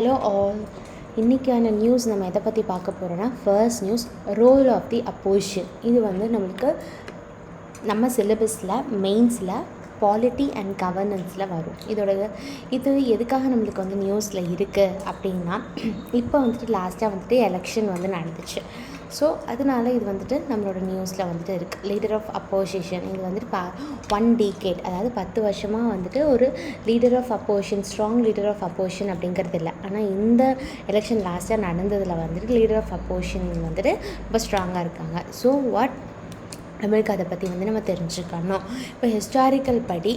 Hello all. இன்றைக்கான news நம்ம எதை பற்றி பார்க்க போகிறோன்னா, first news role of the opposition. இது வந்து நம்மளுக்கு நம்ம சிலபஸில் மெயின்ஸில் பாலிட்டி அண்ட் கவர்னன்ஸில் வரும். இது எதுக்காக நம்மளுக்கு வந்து நியூஸில் இருக்குது அப்படின்னா, இப்போ வந்துட்டு லாஸ்ட்டாக வந்துட்டு எலெக்ஷன் வந்து நடந்துச்சு. ஸோ அதனால இது வந்துட்டு நம்மளோட நியூஸில் வந்துட்டு இருக்குது. லீடர் ஆஃப் அப்போசிஷன் இது வந்துட்டு 1 decade, அதாவது 10 வருஷமாக வந்துட்டு ஒரு leader of opposition, strong leader of opposition அப்படிங்கிறது இல்லை. ஆனால் இந்த எலெக்ஷன் லாஸ்ட்டாக நடந்ததில் வந்துட்டு லீடர் ஆஃப் அப்போசிஷன் வந்துட்டு ரொம்ப ஸ்ட்ராங்காக இருக்காங்க. ஸோ நம்மளுக்கு அதை பற்றி வந்து நம்ம தெரிஞ்சுக்கணும். இப்போ ஹிஸ்டாரிக்கல் படி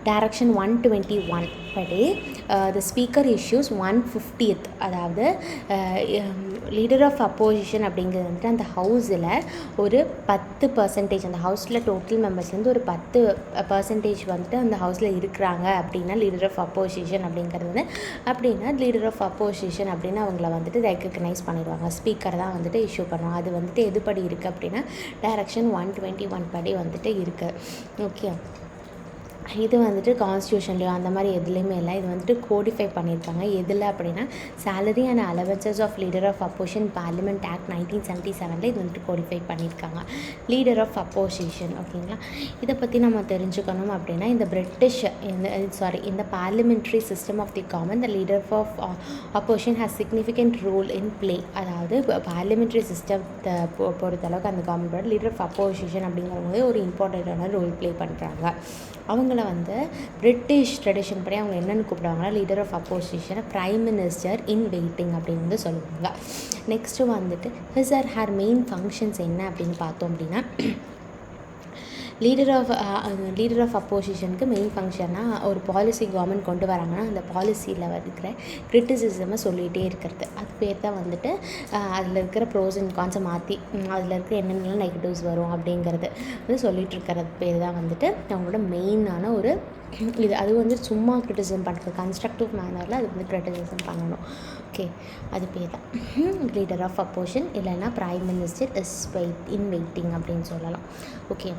டைரக்ஷன் 121 படி த ஸ்பீக்கர் இஷ்யூஸ் 150th, அதாவது லீடர் ஆஃப் அப்போசிஷன் அப்படிங்கிறது வந்துட்டு அந்த ஹவுஸில் ஒரு 10%, அந்த ஹவுஸில் டோட்டல் மெம்பர்ஸ்லேருந்து ஒரு 10% வந்துட்டு அந்த ஹவுஸில் இருக்கிறாங்க அப்படின்னா லீடர் ஆஃப் அப்போசிஷன் அப்படிங்கிறது வந்து அப்படின்னா லீடர் ஆஃப் அப்போசிஷன் அப்படின்னு அவங்கள வந்துட்டு ரெக்கக்னைஸ் பண்ணிடுவாங்க. ஸ்பீக்கர் தான் வந்துட்டு இஷ்யூ பண்ணுவாங்க. அது வந்துட்டு எதுபடி இருக்குது அப்படின்னா டைரக்ஷன் 121 படி வந்துட்டு இருக்குது. ஓகே, இது வந்துட்டு கான்ஸ்டியூஷன்லையோ அந்த மாதிரி எதுலேயுமே இல்லை. இது வந்துட்டு கோடிஃபை பண்ணியிருக்காங்க. எதில் அப்படின்னா salary and allowances of leader of opposition parliament act 1977 இது வந்துட்டு கோடிஃபை பண்ணியிருக்காங்க. லீடர் ஆஃப் அப்போசிஷன், ஓகேங்களா. இதை பற்றி நம்ம தெரிஞ்சுக்கணும் அப்படின்னா இந்த parliamentary system of the common the leader of opposition has significant role in play. அதாவது பார்லிமெண்ட்ரி சிஸ்டத்தை பொறுத்தளவுக்கு அந்த கவர்மெண்டோட லீடர் ஆஃப் அப்போசிஷன் அப்படிங்கிறவங்க ஒரு இம்பார்ட்டண்ட்டான ரோல் ப்ளே பண்ணுறாங்க. அவங்கள வந்து பிரிட்டிஷ் ட்ரெடிஷன் படி அவங்க என்னென்னு கூப்பிடுவாங்கன்னா லீடர் ஆஃப் அப்போசிஷனை ப்ரைம் மினிஸ்டர் இன் வெயிட்டிங் அப்படின்னு வந்து சொல்லுவாங்க. நெக்ஸ்ட்டு வந்துட்டு his or her main functions என்ன அப்படின்னு பார்த்தோம் அப்படின்னா, லீடர் ஆஃப் அப்போசிஷனுக்கு மெயின் ஃபங்க்ஷனாக ஒரு பாலிசி கவர்மெண்ட் கொண்டு வராங்கன்னா அந்த பாலிசியில் இருக்கிற கிரிட்டிசிசமை சொல்லிகிட்டே இருக்கிறது. அது பேர் தான் வந்துட்டு அதில் இருக்கிற ப்ரோஸ் அண்ட் கான்ஸை மாற்றி அதில் இருக்கிற என்னென்னலாம் நெகட்டிவ்ஸ் வரும் அப்படிங்கிறது வந்து சொல்லிகிட்டு இருக்கிறது பேர் தான் வந்துட்டு அவங்களோட மெயினான ஒரு இது. அது வந்து சும்மா கிரிட்டிசிசம் பண்ணுறது, கன்ஸ்ட்ரக்டிவ் மேனரில் அது வந்து கிரிட்டிசிசம் பண்ணணும். ஓகே, அது பேர் தான் லீடர் ஆஃப் அப்போசிஷன், இல்லைன்னா prime minister is in waiting அப்படின்னு சொல்லலாம். ஓகே,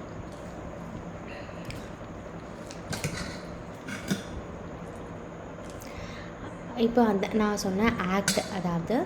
இப்போ நான் சொன்ன ஆக்ட், அதாவது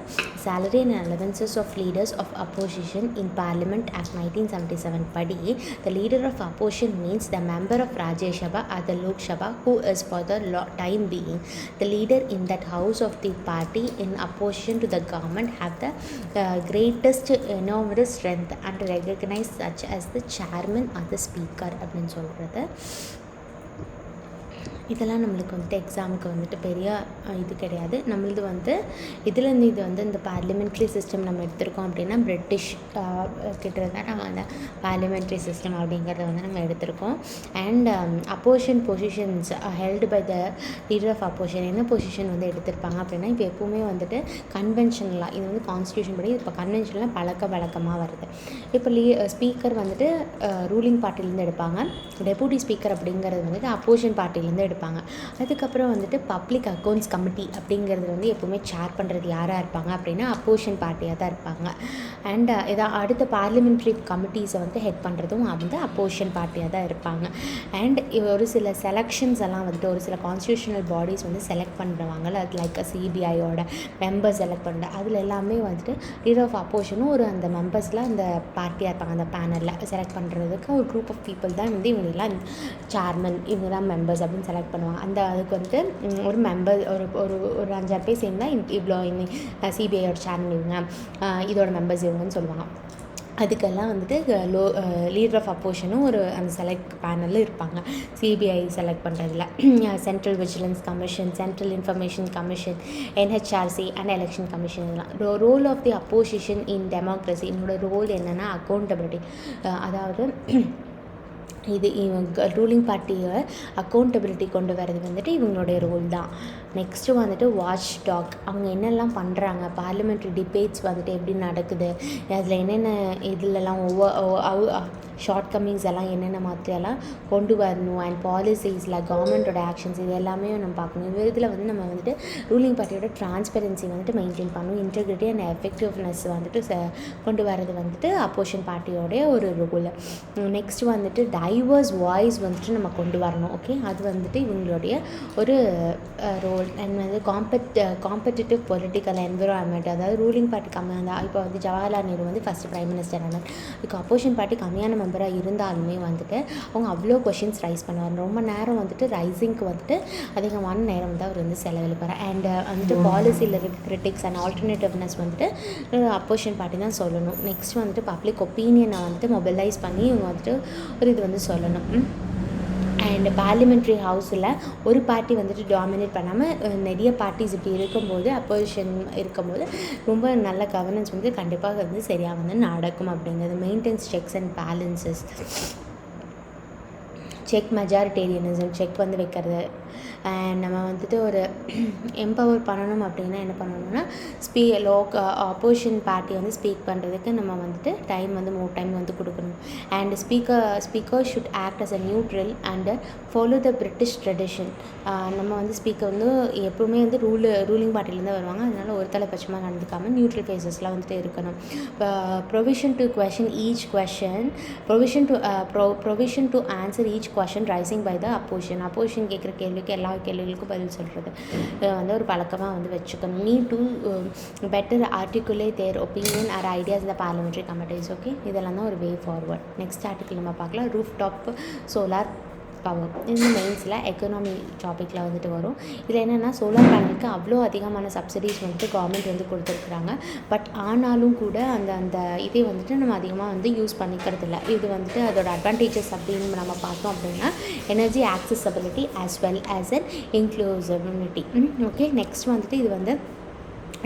salary and allowances of leaders of opposition in parliament act 1977 படி the leader of opposition means the member of Rajya Sabha or the Lok Sabha who is for the time being the leader in that house of the party in opposition to the government have the greatest enormous strength and recognized such as the chairman or the speaker அப்படின்னு சொல்கிறது. இதெல்லாம் நம்மளுக்கு வந்துட்டு எக்ஸாமுக்கு வந்துட்டு பெரிய இது கிடையாது. நம்மளது வந்து இதுலேருந்து இது வந்து இந்த பார்லிமெண்ட்ரி சிஸ்டம் நம்ம எடுத்திருக்கோம் அப்படின்னா பிரிட்டிஷ் கிட்ட தான் நம்ம அந்த பார்லிமெண்ட்ரி சிஸ்டம் அப்படிங்கிறத வந்து நம்ம எடுத்திருக்கோம். And opposition positions held by the leader of opposition என்ன பொசிஷன் வந்து எடுத்திருப்பாங்க அப்படின்னா, இப்போ எப்போவுமே வந்துட்டு கன்வென்ஷனலாக இது வந்து கான்ஸ்டியூஷன் படி இப்போ கன்வென்ஷனலாக வழக்கமாக வருது. இப்போ ஸ்பீக்கர் வந்துட்டு ரூலிங் பார்ட்டிலேருந்து எடுப்பாங்க. டெபுட்டி ஸ்பீக்கர் அப்படிங்கிறது வந்துட்டு அப்போசிஷன் பார்ட்டிலேருந்து எடுப்பாங்க. அதுக்கப்புறம் வந்துட்டு பப்ளிக் அக்கௌண்ட்ஸ் கமிட்டி அப்படிங்கிறது வந்து எப்போவுமே சேர் பண்ணுறது யாராக இருப்பாங்க அப்படின்னா அப்போசிஷன் பார்ட்டியாக தான் இருப்பாங்க. அண்ட் அடுத்த பார்லிமெண்ட்ரி கமிட்டிஸை வந்து ஹெட் பண்ணுறதும் வந்து அப்போசிஷன் பார்ட்டியாக தான் இருப்பாங்க. அண்ட் ஒரு சில செலெக்ஷன்ஸ் எல்லாம் வந்துட்டு ஒரு சில கான்ஸ்டியூஷனல் பாடிஸ் வந்து செலக்ட் பண்ணுறவாங்கல்ல, அது லைக் சிபிஐயோட மெம்பர்ஸ் செலக்ட் பண்ணுற அதில் எல்லாமே வந்துட்டு லீடர் ஆஃப் அப்போசிஷனும் ஒரு அந்த மெம்பர்ஸில் அந்த பார்ட்டியாக இருப்பாங்க. அந்த பேனலில் செலக்ட் பண்ணுறதுக்கு ஒரு குரூப் ஆஃப் பீப்புள் தான் வந்து இவங்கெல்லாம் சேர்மன், இவங்க தான் மெம்பர்ஸ் அப்படின்னு செலக்ட் பண்ணுவாங்க. அதுக்கு வந்து ஒரு மெம்பர் ஒரு 5-6 பேர் சேர்ந்தா இவ்வளோ சிபிஐயோட சேர்மன் இவங்க, இதோட மெம்பர்ஸ் இவங்கன்னு சொல்லுவாங்க. அதுக்கெல்லாம் வந்துட்டு லீடர் ஆஃப் அப்போசிஷனும் ஒரு அந்த செலக்ட் பேனலில் இருப்பாங்க. சிபிஐ செலக்ட் பண்ணுறதுல central vigilance commission, central information commission, NHRC and election commission. இதெல்லாம் role of the opposition in democracy. என்னோட ரோல் என்னென்னா அக்கௌண்டபிலிட்டி, அதாவது இது இவங்க ரூலிங் பார்ட்டியை அக்கௌண்டபிலிட்டி கொண்டு வரது வந்துட்டு இவங்களுடைய ரோல் தான். நெக்ஸ்ட்டு வந்துட்டு வாட்ச் டாக், அவங்க என்னெல்லாம் பண்ணுறாங்க, பார்லிமெண்ட்ரி டிபேட்ஸ் வந்துட்டு எப்படி நடக்குது, அதில் என்னென்ன இதிலெல்லாம் ஷார்ட் கம்மிங்ஸ் எல்லாம் என்னென்ன மாதிரியெல்லாம் கொண்டு வரணும், அண்ட் பாலிசிஸில் கவர்மெண்ட்டோட ஆக்ஷன்ஸ் இது எல்லாமே நம்ம பார்க்கணும். இதில் வந்து நம்ம வந்துட்டு ரூலிங் பார்ட்டியோட டிரான்ஸ்பெரன்சி வந்துட்டு மெயின்டைன் பண்ணணும். இன்டெகிரிட்டி அண்ட் எஃபெக்டிவ்னஸ் வந்துட்டு கொண்டு வரது வந்துட்டு அப்போசிஷன் பார்ட்டியோடைய ஒரு ரோல். நெக்ஸ்ட் வந்துட்டு வியூவர்ஸ் வாய்ஸ் வந்துட்டு நம்ம கொண்டு வரணும். ஓகே, அது வந்துட்டு இவங்களுடைய ஒரு ரோல். அண்ட் வந்து காம்படிட்டிவ் பொலிட்டிக்கல் என்விரான்மெண்ட், அதாவது ரூலிங் பார்ட்டி கம்மியாக இருந்தால், இப்போ வந்து ஜவஹர்லால் நேரு வந்து ஃபஸ்ட்டு பிரைம் மினிஸ்டர் ஆனார். இப்போ அப்போசிஷன் பார்ட்டி கம்மியான மெம்பராக இருந்தாலுமே வந்துட்டு அவங்க அவ்வளோ கொஷின்ஸ் ரைஸ் பண்ணுவார். ரொம்ப நேரம் வந்துட்டு ரைசிங்க்கு வந்துட்டு அதிகமான நேரம் வந்து அவர் வந்து செலவழிப்பார். அண்ட் வந்துட்டு பாலிசியில் இருக்க கிரிட்டிக்ஸ் அண்ட் ஆல்டர்னேட்டிவ்னஸ் வந்துட்டு அப்போசிஷன் பார்ட்டி தான் சொல்லணும். நெக்ஸ்ட் வந்துட்டு பப்ளிக் ஒப்பீனியனை வந்துட்டு மொபைலைஸ் பண்ணி இவங்க வந்துட்டு ஒரு இது வந்து சொல்லணும். அண்ட் பார்லிமெண்ட்ரி ஹவுஸில் ஒரு பார்ட்டி வந்துட்டு டாமினேட் பண்ணாமல் நிறைய பார்ட்டிஸ் இப்படி இருக்கும்போது, அப்போசிஷன் இருக்கும்போது ரொம்ப நல்ல கவர்னன்ஸ் வந்து கண்டிப்பாக வந்து சரியாக வந்து நடக்கும் அப்படிங்கிறது. Maintenance sex and balances, check majoritarianism, check வந்து வைக்கிறது. அண்ட் நம்ம வந்துட்டு ஒரு எம்பவர் பண்ணணும் அப்படின்னா என்ன பண்ணணும்னா, அப்போசிஷன் பார்ட்டி வந்து ஸ்பீக் பண்ணுறதுக்கு நம்ம வந்துட்டு டைம் வந்து மோர் டைம் வந்து கொடுக்கணும். And speaker should act as a neutral and follow the British tradition. நம்ம வந்து ஸ்பீக்கர் வந்து எப்பவுமே வந்து ரூலிங் பார்ட்டிலேருந்து வருவாங்க, அதனால் ஒரு தலைப்பட்சமாக நடந்துக்காமல் நியூட்ரல் ஃபேஸஸ்லாம் வந்துட்டு இருக்கணும். Provision to question each question, provision to answer each question raising by the opposition கேட்குற கேள்விக்கு எல்லா கேள்விகளுக்கும் பதில் சொல்கிறது வந்து ஒரு பழக்கமாக வந்து வச்சுக்கணும். Need to better articulate their opinion or ideas இந்த பார்லிமெண்ட்ரி கமிட்டிஸ். ஓகே, இதெல்லாம் தான் ஒரு வே ஃபார்வர்ட். நெக்ஸ்ட் ஆர்டிக்கிள் நம்ம பார்க்கலாம். Roof top solar power. இந்த மெயின்ஸில் எக்கனாமி டாப்பிக்கில் வந்துட்டு வரும். இதில் என்னென்னா, சோலார் பேனலுக்கு அவ்வளோ அதிகமான சப்சிடிஸ் வந்துட்டு கவர்மெண்ட் வந்து கொடுத்துருக்குறாங்க. பட் ஆனாலும் கூட அந்த இதே வந்துட்டு நம்ம அதிகமாக வந்து யூஸ் பண்ணிக்கிறது இல்லை. இது வந்துட்டு அதோட அட்வான்டேஜஸ் அப்படின்னு நம்ம பார்த்தோம் அப்படின்னா, energy accessibility as well as an inclusibility. Okay, next வந்துட்டு இது வந்து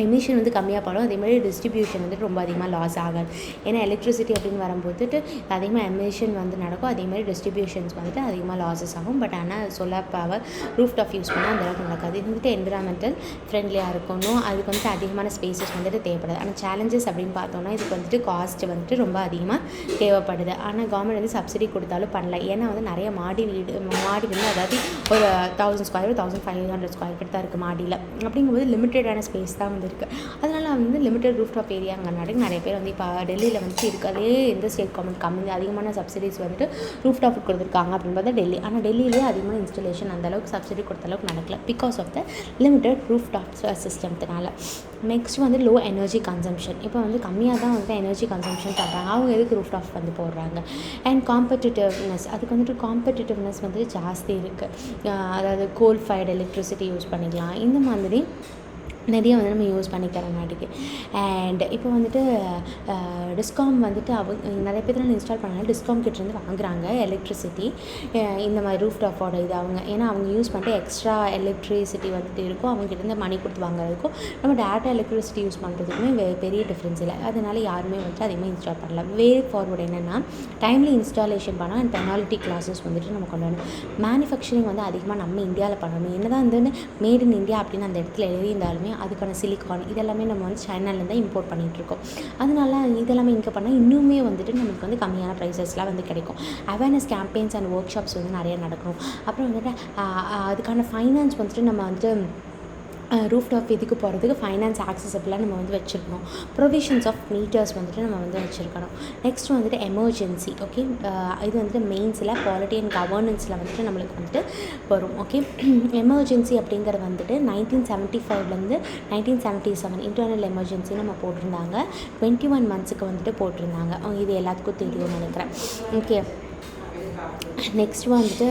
எமிஷன் வந்து கம்மியாக படும். அதேமாதிரி டிஸ்ட்ரிபியூஷன் வந்துட்டு ரொம்ப அதிகமாக லாஸ் ஆகாது. ஏன்னா எலக்ட்ரிசிட்டி அப்படின்னு வரும்போதுட்டு அதிகமாக எமிஷன் வந்து நடக்கும், அதேமாதிரி டிஸ்ட்ரிபியூஷன்ஸ் வந்துட்டு அதிகமாக லாஸஸ் ஆகும். பட் ஆனால் solar power roof top use பண்ணால் அந்தளவுக்கு நடக்காது. இது வந்துட்டு என்விரான்மெண்டல் ஃப்ரெண்ட்லியாக இருக்கணும். அதுக்கு வந்துட்டு அதிகமான ஸ்பேசஸ் வந்துட்டு தேவைப்படுது. ஆனால் சேலஞ்சஸ் அப்படின்னு பார்த்தோம்னா, இதுக்கு வந்துட்டு காஸ்ட் வந்துட்டு ரொம்ப அதிகமாக தேவைப்படுது. ஆனால் கவர்மெண்ட் வந்து சப்சிடி கொடுத்தாலும் பண்ணல. ஏன்னா வந்து நிறைய மாடி வந்து அதாவது ஒரு 1000 ஸ்கொயர் 1500 ஸ்கொயர் ஃபீட் தான் இருக்குது மாடியில். அப்படிங்கும்போது லிமிட்டடான ஸ்பேஸ் தான் இருக்குது. அதனால் வந்து லிமிட்டட் ரூஃப் டாப் ஏரியாங்கிறனால நிறைய பேர் வந்து இப்போ டெல்லியில் வந்துட்டு இருக்கதே எந்த ஸ்டேட் கவர்மெண்ட் கம்மி அதிகமான சப்சிடிஸ் வந்துட்டு ரூஃப் டாப் கொடுத்துருக்காங்க அப்படின்னு பார்த்தா டெல்லி. ஆனால் டெல்லியிலேயே அதிகமான இன்ஸ்டலேஷன் அந்தளவுக்கு சப்சிடி கொடுத்த அளவுக்கு நடக்கல, because of the limited roof top சிஸ்டம்னால. நெக்ஸ்ட் வந்து லோ எனர்ஜி கன்சம்ஷன். இப்போ வந்து கம்மியாக தான் வந்து எனர்ஜி கன்சம்ஷன் பண்ணுறாங்க. அவங்க எதுக்கு ரூஃப் டாப் வந்து போடுறாங்க. அண்ட் காம்படிட்டிவ்னஸ், அதுக்கு வந்துட்டு காம்படிட்டிவ்னஸ் வந்து ஜாஸ்தி இருக்குது. அதாவது கோல் ஃபயர்டு எலக்ட்ரிசிட்டி யூஸ் பண்ணிக்கலாம். இந்த மாதிரி நிறைய வந்து நம்ம யூஸ் பண்ணிக்கிற மாட்டேங்குது. அண்ட் இப்போ வந்துட்டு டிஸ்காம் வந்துட்டு நிறைய பேர் இன்ஸ்டால் பண்ணாங்க, டிஸ்காம் கிட்டேருந்து வாங்குறாங்க எலக்ட்ரிசிட்டி. இந்த மாதிரி ரூஃப் டாப்போட இது ஏன்னா அவங்க யூஸ் பண்ணிட்டு எக்ஸ்ட்ரா எலக்ட்ரிசிட்டி வந்துட்டு இருக்கும், அவங்ககிட்ட மணி கொடுத்து வாங்குறதுக்கும் நம்ம டேட்டா எலக்ட்ரிசிட்டி யூஸ் பண்ணுறதுக்குமே பெரிய டிஃப்ரென்ஸ் இல்லை. அதனால யாருமே வந்துட்டு அதிகமாக இன்ஸ்டால் பண்ணலாம். வே ஃபார்வர்டு என்னென்னா, டைம்லி இன்ஸ்டாலேஷன் பண்ணால் அண்ட் பெனாலிட்டி கிளாஸஸ் வந்துட்டு நம்ம கொண்டு வரணும். மேனுஃபேக்சரிங் வந்து அதிகமாக நம்ம இந்தியாவில் பண்ணணும். என்ன தான் வந்து மேட் இன் இந்தியா அப்படின்னு அந்த இடத்துல எழுதியிருந்தாலுமே அதுக்கான சிலிக்கான் இதெல்லாமே நம்ம வந்து சைனாலேருந்து இம்போர்ட் பண்ணிகிட்ருக்கோம். அதனால இதெல்லாமே இங்கே பண்ணால் இன்னுமே வந்துட்டு நமக்கு வந்து கம்மியான ப்ரைஸஸ்லாம் வந்து கிடைக்கும். Awareness campaigns and work shops வந்து நிறைய நடக்கணும். அப்புறம் வந்துட்டு அதுக்கான ஃபைனான்ஸ் வந்துட்டு நம்ம வந்துட்டு ரூஃப் டாப் இதுக்கு போகிறதுக்கு ஃபைனான்ஸ் ஆக்சசபிளாக நம்ம வந்து வச்சுருக்கணும். ப்ரொவிஷன்ஸ் ஆஃப் மீட்டர்ஸ் வந்துட்டு நம்ம வந்து வச்சுருக்கணும். நெக்ஸ்ட் வந்துட்டு எமர்ஜென்சி. ஓகே, இது வந்துட்டு மெயின்ஸில் பாலிட்டி அண்ட் கவர்னன்ஸில் வந்துட்டு நம்மளுக்கு வந்துட்டு வரும். ஓகே, எமர்ஜென்சி அப்படிங்கிறது வந்துட்டு 1975 1977 இன்டர்னல் எமர்ஜென்சி நம்ம போட்டிருந்தாங்க. 21 மந்த்ஸுக்கு வந்துட்டு போட்டிருந்தாங்க. இது எல்லாத்துக்கும் தெரியும்னு நினைக்கிறேன். ஓகே, நெக்ஸ்ட் வந்துட்டு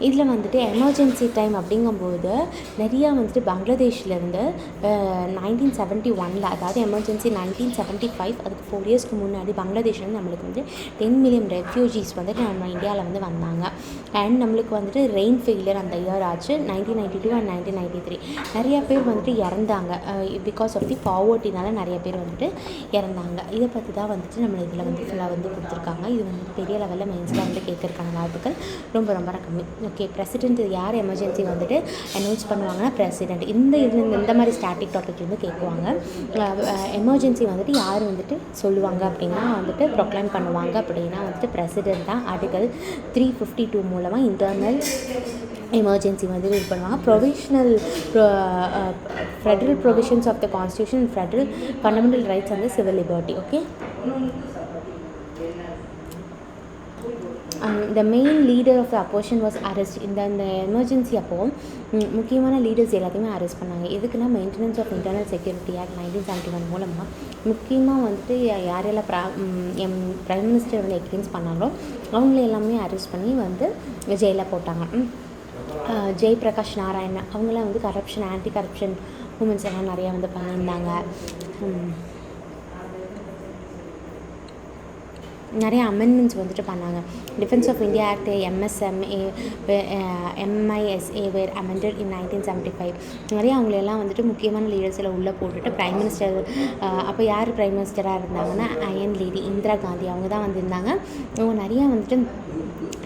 இதில் வந்துட்டு எமர்ஜென்சி டைம் அப்படிங்கும்போது நிறையா வந்துட்டு பங்களாதேஷ்லேருந்து 1971 அதாவது எமர்ஜென்சி 1975 அதுக்கு 4 இயர்ஸ்க்கு முன்னாடி பங்களாதேஷ்லேருந்து நம்மளுக்கு வந்து 10 மில்லியன் ரெஃப்யூஜிஸ் வந்துட்டு நம்ம இந்தியாவில் வந்து வந்தாங்க. அண்ட் நம்மளுக்கு வந்துட்டு ரெயின் ஃபெயிலியர் அந்த இயர் ஆச்சு 1992 அண்ட் 1993. நிறையா பேர் வந்துட்டு இறந்தாங்க. பிகாஸ் ஆஃப் தி பாவர்ட்டினால நிறைய பேர் வந்துட்டு இறந்தாங்க. இதை பற்றி தான் வந்துட்டு நம்ம இதில் வந்து ஃபுல்லாக வந்து கொடுத்துருக்காங்க. இது வந்துட்டு பெரிய லெவலில் மெயின்ஸில் வந்து கேட்கறதுக்கான வாய்ப்புகள் ரொம்ப ரொம்ப கம்மி. ஓகே, பிரசிடென்ட் யார் எமர்ஜென்சி வந்துட்டு அனௌன்ஸ் பண்ணுவாங்கன்னா பிரசிடென்ட். இந்த மாதிரி ஸ்டாட்டிக் டாபிக்லேருந்து கேட்குவாங்க. எமர்ஜென்சி வந்துட்டு யார் வந்துட்டு சொல்லுவாங்க அப்படின்னா வந்துட்டு ப்ரொக்ளைம் பண்ணுவாங்க அப்படின்னா வந்துட்டு பிரசிடென்ட் தான். ஆர்டிகல் 352 மூலமாக இன்டர்னல் எமர்ஜென்சி வந்து இது பண்ணுவாங்க. Federal provisions of the constitution, federal fundamental rights and civil liberty. Okay, the main leader of the opposition was arrest. இந்த எமர்ஜென்சி அப்போது முக்கியமான லீடர்ஸ் எல்லாத்தையுமே அரெஸ்ட் பண்ணாங்க. எதுக்குன்னா maintenance of internal security act 1971 மூலமாக முக்கியமாக வந்துட்டு யாரெல்லாம் ப்ரைம் மினிஸ்டர் வந்து எக்ஸ்பீரியன்ஸ் பண்ணாங்களோ அவங்கள எல்லாமே அரெஸ்ட் பண்ணி வந்து ஜெயிலில் போட்டாங்க. ஜெயபிரகாஷ் நாராயண் அவங்களாம் வந்து கரப்ஷன் ஆன்டி கரப்ஷன் மூமெண்ட்ஸ் எல்லாம் நிறையா வந்து பண்ணியிருந்தாங்க. நிறைய அமெண்ட்மெண்ட்ஸ் வந்துட்டு பண்ணாங்க. Defence of India act MISA were amended in 1975. நிறைய அவங்களெல்லாம் வந்துட்டு முக்கியமான லீடர்ஸில் உள்ளே போட்டுட்டு ப்ரைம் மினிஸ்டர் அப்போ யார் ப்ரைம் மினிஸ்டராக இருந்தாங்கன்னா அயன் லேடி இந்திரா காந்தி அவங்க தான் வந்திருந்தாங்க. அவங்க நிறையா வந்துட்டு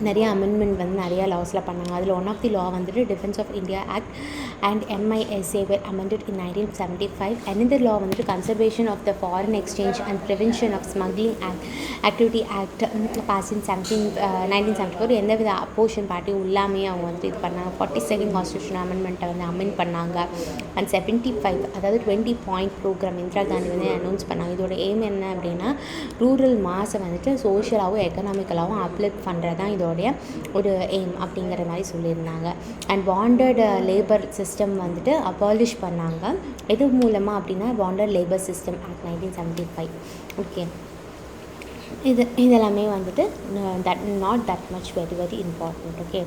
நிறைய அமெண்ட்மெண்ட் வந்து நிறையா லாஸில் பண்ணாங்க. அதில் ஒன் ஆஃப் தி லா வந்துட்டு defence of India act and MISA were amended in 1975. another law வந்துட்டு conservation of the foreign exchange and prevention of smuggling activity act pass in 1974. எந்தவித அப்போசிஷன் பார்ட்டி இல்லாமே அவங்க வந்து இது பண்ணாங்க. 42nd கான்ஸ்டியூஷன் அமெண்ட்மெண்ட்டை வந்து amend பண்ணாங்க. அண்ட் 75 அதாவது 20 பாயிண்ட் ப்ரோக்ராம் இந்திரா காந்தி வந்து அனௌன்ஸ் பண்ணாங்க. இதோட எய்ம் என்ன அப்படின்னா ரூரல் மாஸை வந்துட்டு சோஷியலாகவும் எக்கனாமிக்கலாகவும் அப்லிஃப்ட் பண்ணுறது தான் இதோடைய ஒரு எய்ம் அப்படிங்கிற மாதிரி சொல்லியிருந்தாங்க. அண்ட் பாண்டட் லேபர் சிஸ்டம் வந்துட்டு அபாலிஷ் பண்ணாங்க. எது மூலமாக அப்படின்னா bonded labour system act 1975. Okay, இதெல்லாமே வந்துட்டு not that much very important. Okay,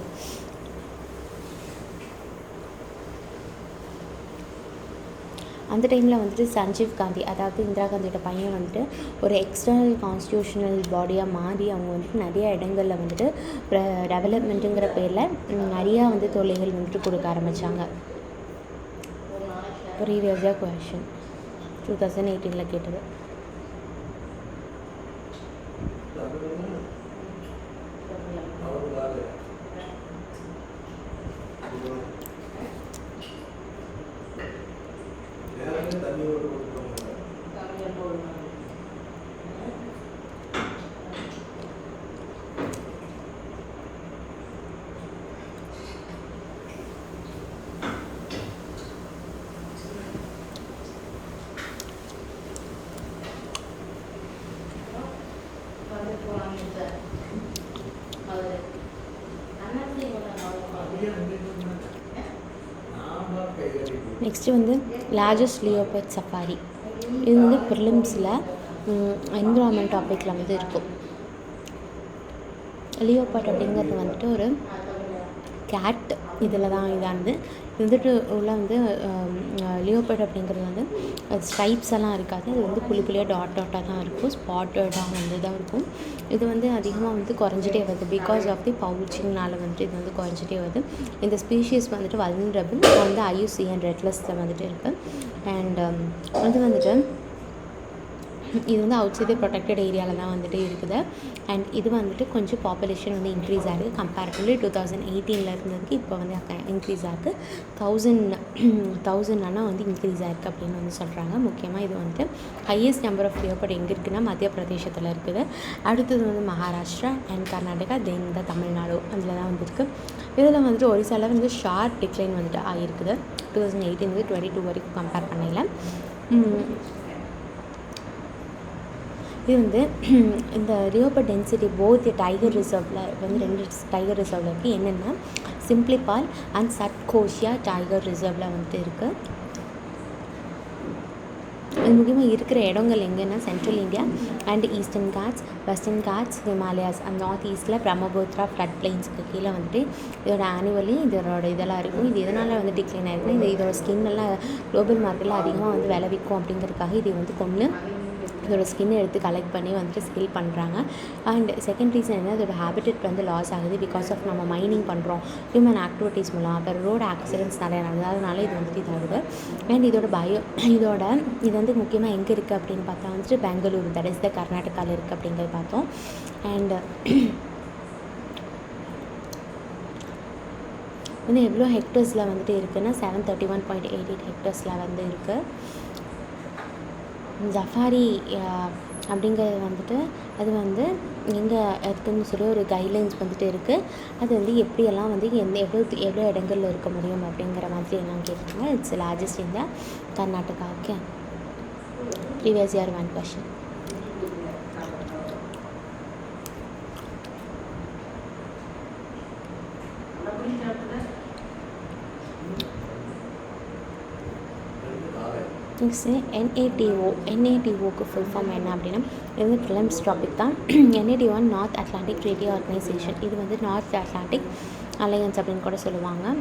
அந்த டைமில் வந்துட்டு சஞ்சீவ் காந்தி அதாவது இந்திரா காந்தியோட பையன் வந்துட்டு ஒரு எக்ஸ்டர்னல் கான்ஸ்டியூஷனல் பாடியாக மாறி அவங்க வந்துட்டு நிறைய இடங்களில் வந்துட்டு டெவலப்மெண்ட்டுங்கிற பேரில் நிறையா வந்து தொல்லைகள் வந்துட்டு கொடுக்க ஆரம்பித்தாங்க. ப்ரீவியஸாக கொஷின் 2018 கேட்டது. நெக்ஸ்ட்டு வந்து லார்ஜஸ்ட் லியோபர்ட் சஃபாரி. இது வந்து ப்ரிலிம்ஸில் என்விரான்மெண்ட் டாப்பிக்கில் வந்து இருக்கும். லியோபர்ட் அப்படிங்கிறது வந்துட்டு ஒரு கேட் இதில் தான் இதானது. இது வந்துட்டு உள்ள வந்து லியோபர்ட் அப்படிங்கிறது வந்து ஸ்ட்ரைப்ஸ் எல்லாம் இருக்காது. அது வந்து புள்ளியாக டாட்டாக தான் இருக்கும். ஸ்பாட்டடாக வந்து தான் இருக்கும். இது வந்து அதிகமாக வந்து குறைஞ்சிட்டே வருது. பிகாஸ் ஆஃப் தி பவுச்சிங்னால வந்துட்டு இது வந்து குறைஞ்சிட்டே வருது. இந்த ஸ்பீஷீஸ் வந்துட்டு வல்னரபிள் வந்து IUCN ரெட் லிஸ்ட்டில் வந்துட்டு இருக்குது. அண்ட் அது வந்துட்டு இது வந்து அவுட் சைட் ப்ரொடெக்டட் ஏரியாவில் தான் வந்துட்டு இருக்குது. அண்ட் இது வந்துட்டு கொஞ்சம் பாப்புலேஷன் வந்து இன்க்ரீஸ் ஆகிருக்கு. கம்பேரிட்டிவ்லி 2018 இருந்ததுக்கு இப்போ வந்து இன்க்ரீஸ் ஆகிருக்கு. 1000 ஆனால் வந்து இன்க்ரீஸ் ஆகிருக்கு அப்படின்னு வந்து சொல்கிறாங்க. முக்கியமாக இது வந்துட்டு ஹையஸ்ட் நம்பர் ஆஃப் லியோபர்ட் எங்கே இருக்குன்னா மத்திய பிரதேசத்தில் இருக்குது. அடுத்தது வந்து மகாராஷ்டிரா அண்ட் கர்நாடகா, தென் இந்த தமிழ்நாடு அதில் தான் வந்துருக்கு. இதில் வந்துட்டு ஒரிசாவில் வந்து ஷார்ப் டிக்ளைன் வந்துட்டு ஆகிருக்குது 2018 22 வரைக்கும் கம்பேர் பண்ணல. இது வந்து இந்த லியோபர்ட் டென்சிட்டி போத் டைகர் ரிசர்வில் வந்து 2 டைகர் ரிசர்வில் இருக்குது. என்னென்னா சிம்ப்ளிபால் அண்ட் சட்கோஷியா டைகர் ரிசர்வில் வந்துட்டு இருக்குது. இது முக்கியமாக இருக்கிற இடங்கள் எங்கன்னா central India and eastern Ghats, western Ghats, Himalayas and north ஈஸ்ட்டில் பிரம்மபுத்திரா ஃப்ளட் பிளைன்ஸுக்கு கீழே வந்துட்டு இதோட ஆனுவலி இதெல்லாம் இருக்கும். இது எதனால் வந்து டிக்ளைன் ஆகிருக்குன்னா இதோட ஸ்கின் எல்லாம் குளோபல் மார்க்கெட்டில் அதிகமாக வந்து விளைவிக்கும் அப்படிங்கிறதுக்காக இது வந்து கொண்டு இதோட ஸ்கின்னை எடுத்து கலெக்ட் பண்ணி வந்துட்டு ஸ்கில் பண்ணுறாங்க. அண்ட் செகண்ட் ரீசன் என்ன, இதோட ஹேபிட்டட் வந்து லாஸ் ஆகுது. பிகாஸ் ஆஃப் நம்ம மைனிங் பண்ணுறோம், ஹியூமன் ஆக்டிவிட்டீஸ் மூலம், அப்புறம் ரோடு ஆக்சிடென்ட்ஸ் நிறையா நடந்ததுனால இது வந்துட்டு இதாகுது. அண்ட் இது வந்து முக்கியமாக எங்கே இருக்குது அப்படின்னு பார்த்தா வந்துட்டு பெங்களூரு, தட் இஸ் த கர்நாடகாவில் இருக்குது அப்படிங்கிறது பார்த்தோம். அண்ட் வந்து எவ்வளோ ஹெக்டர்ஸில் வந்துட்டு இருக்குதுன்னா 731.88 ஹெக்டர்ஸில் வந்து இருக்குது. ஜஃபாரி அப்படிங்கிறது வந்துட்டு அது வந்து எங்கே இருக்குதுன்னு சொல்லி ஒரு கைட்லைன்ஸ் வந்துட்டு இருக்குது. அது வந்து எப்படியெல்லாம் வந்து எவ்வளோ இடங்களில் இருக்க முடியும் அப்படிங்கிற மாதிரி எல்லாம் கேட்டிருக்காங்க. It's largest in the Karnataka. Okay, previous year 1 question. Next என்ஏடிஓக்கு ஃபுல் ஃபார்ம் என்ன அப்படின்னா இது வந்து ப்ரிலிம்ஸ் டாபிக் தான். NATO North Atlantic Treaty Organisation. இது வந்து நார்த் அட்லாண்டிக் அலையன்ஸ் அப்படின்னு கூட சொல்லுவாங்க.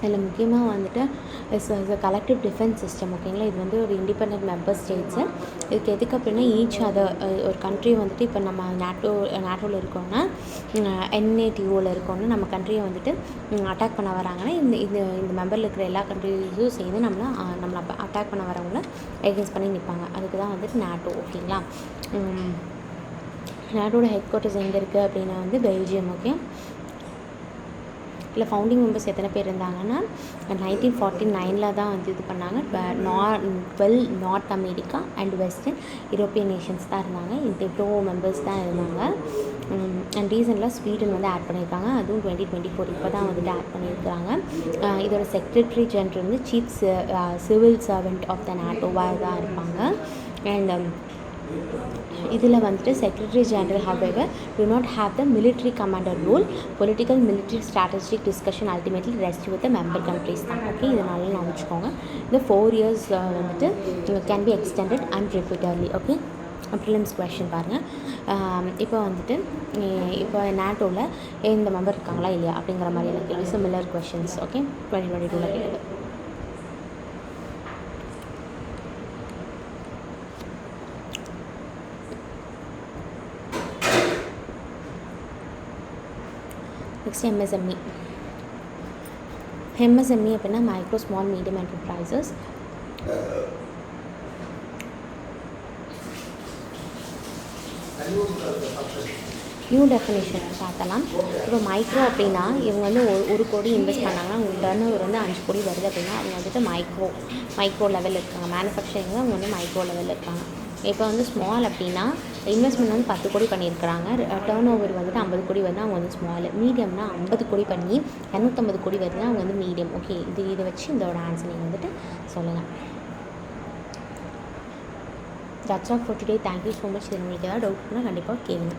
இதில் முக்கியமாக வந்துட்டு இஸ் கலெக்டிவ் டிஃபென்ஸ் சிஸ்டம். ஓகேங்களா, இது வந்து ஒரு இண்டிபெண்ட் மெம்பர் ஸ்டேட்ஸு. இதுக்கு எதுக்கு அப்படின்னா ஈச் ஒரு கண்ட்ரி வந்துட்டு இப்போ நம்ம நாட்டோவில் இருக்கோன்னா என்ஏடிஓவில் இருக்கோன்னா நம்ம கண்ட்ரியை வந்துட்டு அட்டாக் பண்ண வராங்கன்னா இந்த மெம்பரில் இருக்கிற எல்லா கண்ட்ரிஸும் சேர்ந்து நம்மளை அட்டாக் பண்ண வரவங்கள எகென்ஸ்ட் பண்ணி நிற்பாங்க. அதுக்கு தான் வந்துட்டு நாட்டோ. ஓகேங்களா, நாட்டோட ஹெட் குவார்ட்டர்ஸ் எங்கே இருக்குது அப்படின்னா வந்து பெல்ஜியம். ஓகே, இல்லை ஃபவுண்டிங் மெம்பர்ஸ் எத்தனை பேர் இருந்தாங்கன்னா 1949 தான் வந்து இது பண்ணாங்க. 12 north America and western European Nations தான் இருந்தாங்க. இவ்வளோ மெம்பர்ஸ் தான் இருந்தாங்க. அண்ட் ரீசெண்டாக ஸ்வீடன் வந்து ஆட் பண்ணியிருக்காங்க. அதுவும் 2024 இப்போ தான் வந்துட்டு ஆட் பண்ணியிருக்காங்க. இதோட செக்ரட்டரி ஜெனரல் வந்து chief civil servant of the நாட்டோவாக தான் இருப்பாங்க. அண்ட் இதில் வந்துட்டு secretary general however do not have the military commander role. Political military strategic discussion ultimately rest with the member countries தான். ஓகே, இதனால நான் வச்சுக்கோங்க. இந்த 4 years வந்துட்டு can be extended and repeatedly. Okay, prelims question பாருங்கள். இப்போ வந்துட்டு இப்போ நாட்டோவில் இந்த மெம்பர் இருக்காங்களா இல்லையா அப்படிங்கிற மாதிரியான கேள்வி சிமிலர் கொஷின்ஸ். ஓகே, 2022 கேட்டது. நெக்ஸ்ட் எம்எஸ்எம்இ அப்படின்னா micro small medium enterprises. New definition பார்த்தலாம். இப்போ மைக்ரோ அப்படின்னா இவங்க வந்து 1 கோடி இன்வெஸ்ட் பண்ணாங்கன்னா அவங்க டர்ன்ஓவர் வந்து 5 கோடி வருது அப்படின்னா அவங்க வந்துட்டு மைக்ரோ லெவலில் இருக்காங்க. மேனுஃபேக்சரிங்கில் அவங்க வந்து மைக்ரோ லெவலில் இருக்காங்க. இப்போ வந்து ஸ்மால் அப்படின்னா இன்வெஸ்ட்மெண்ட் வந்து 10 கோடி பண்ணியிருக்கிறாங்க, டர்ன் ஓவர் வந்துட்டு 50 கோடி வருதுன்னா அவங்க வந்து ஸ்மால். மீடியம்னா 50 கோடி பண்ணி 250 கோடி வருதுன்னா அவங்க வந்து மீடியம். ஓகே, இதை வச்சு இதோட ஆன்சர் நீங்கள் வந்துட்டு சொல்லுங்கள். That's all for today. Thank you so much. இது உங்களுக்கு ஏதாவது டவுட் இருந்தால் கண்டிப்பாக கேளுங்க.